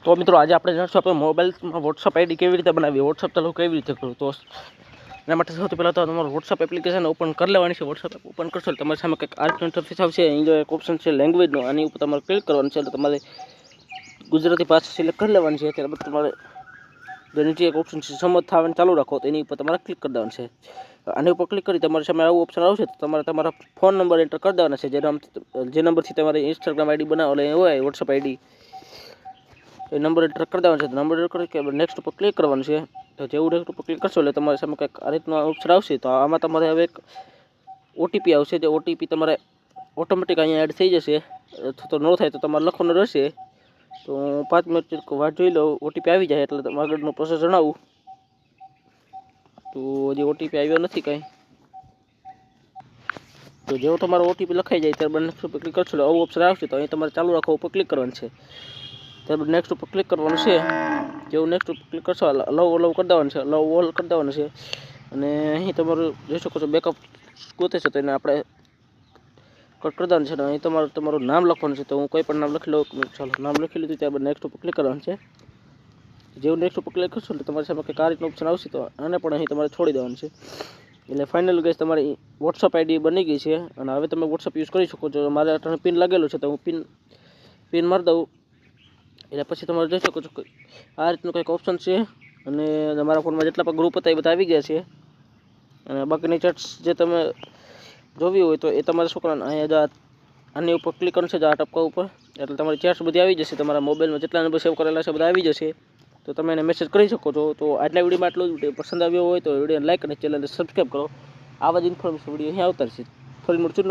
તો મિત્રો આજે આપણે જાણશું આપણે મોબાઈલમાં વોટ્સઅપ આઈડી કેવી રીતે બનાવી, વોટ્સઅપ ચાલુ કેવી રીતે કરવું. તો એના માટે સૌથી પહેલાં તો તમારું વોટ્સઅપ એપ્લિકેશન ઓપન કરી લેવાની છે. વોટ્સઅપ ઓપન કરશો એટલે તમારી સામે કંઈક આ ઇન્ટરફેસ આવશે. અહીં એક ઓપ્શન છે લેંગ્વેજનો, આની ઉપર તમારે ક્લિક કરવાનું છે. એટલે તમારે ગુજરાતી ભાષા સિલેક્ટ કરી લેવાની છે. ત્યારબાદ તમારે નીચે એક ઓપ્શન છે સંમત થવાનું ચાલુ રાખો, તો એની ઉપર તમારે ક્લિક કરી દેવાનું છે. આની ઉપર ક્લિક કરી તમારી સામે આવું ઓપ્શન આવશે તો તમારે તમારા ફોન નંબર એન્ટર કરી દેવાના છે. જે નંબરથી તમારે ઇન્સ્ટાગ્રામ આઈડી બનાવો એટલે હોય વોટ્સઅપ આઈડી, એ નંબર એન્ટર કરી દેવાનો છે. નંબર એન્ટર કરી કે નેક્સ્ટ ઉપર ક્લિક કરવાનું છે. તો જેવું નેક્સ્ટ ઉપર ક્લિક કરશો એટલે તમારી સામે કંઈક આ રીતનો ઓપ્શન આવશે. તો આમાં તમારે હવે એક ઓટીપી આવશે. જે ઓટીપી તમારે ઓટોમેટિક અહીંયા એડ થઈ જશે. તો ન થાય તો તમારે લખવાનું રહેશે. તો 5 મિનિટ વાટ જોઈ લો, ઓટીપી આવી જાય એટલે તમે આગળનો પ્રોસેસ જણાવું. તો હજી ઓટીપી આવ્યો નથી કાંઈ. તો જેવો તમારો ઓટીપી લખાઈ જાય ત્યારબાદ નેક્સ્ટ ઉપર ક્લિક કરશો એટલે આવું ઓપ્શન આવશે. તો અહીં તમારે ચાલુ રાખો ઉપર ક્લિક કરવાનું છે. ત્યારબાદ નેક્સ્ટ ઉપર ક્લિક કરવાનું છે. જેવું નેક્સ્ટ ઉપર ક્લિક કરશો અલાઉ કરી દેવાનું છે, અલાઉ ઓલ કરી દેવાનું છે. અને અહીં તમારું જોઈ શકો છો બેકઅપ ગોતે છે તો એને આપણે કટ કરી દેવાનું છે. અહીં તમારું નામ લખવાનું છે. તો હું કોઈ પણ નામ લખી લઉં. ચાલો નામ લખી લીધું. ત્યારબાદ નેક્સ્ટ ઉપર ક્લિક કરવાનું છે. જેવું નેક્સ્ટ ઉપર ક્લિક કરશો એટલે તમારી સામે કંઈક આ રીતનું ઓપ્શન આવશે. તો આને પણ અહીં તમારે છોડી દેવાનું છે. એટલે ફાઇનલ ગેસ તમારી વોટ્સઅપ આઈડી બની ગઈ છે અને હવે તમે વોટ્સઅપ યુઝ કરી શકો છો. મારે અટાણે પિન લાગેલું છે તો હું પિન મારી દઉં એટલે પછી તમારે જોઈ શકો છો આ રીતનું કંઈક ઓપ્શન છે. અને તમારા ફોનમાં જેટલા પણ ગ્રુપ હતા એ બધા આવી ગયા છે. અને બાકીની ચેટ્સ જે તમે જોવી હોય તો એ તમારે શું કરવાનું, અહીંયા આની ઉપર ક્લિક કરવાનું છે, આ ટપકા ઉપર, એટલે તમારી ચેટ્સ બધી આવી જશે. તમારા મોબાઈલમાં જેટલા નંબર સેવ કરેલા છે બધા આવી જશે. તો તમે એને મેસેજ કરી શકો છો. તો આજના વિડીયોમાં આટલું જ. વિડીયો પસંદ આવ્યો હોય તો વિડીયોને લાઈક અને ચેનલને સબસ્ક્રાઈબ કરો. આવા જ ઇન્ફોર્મેશન વિડીયો અહીં આવતા રહેશે. ફરી મળશું.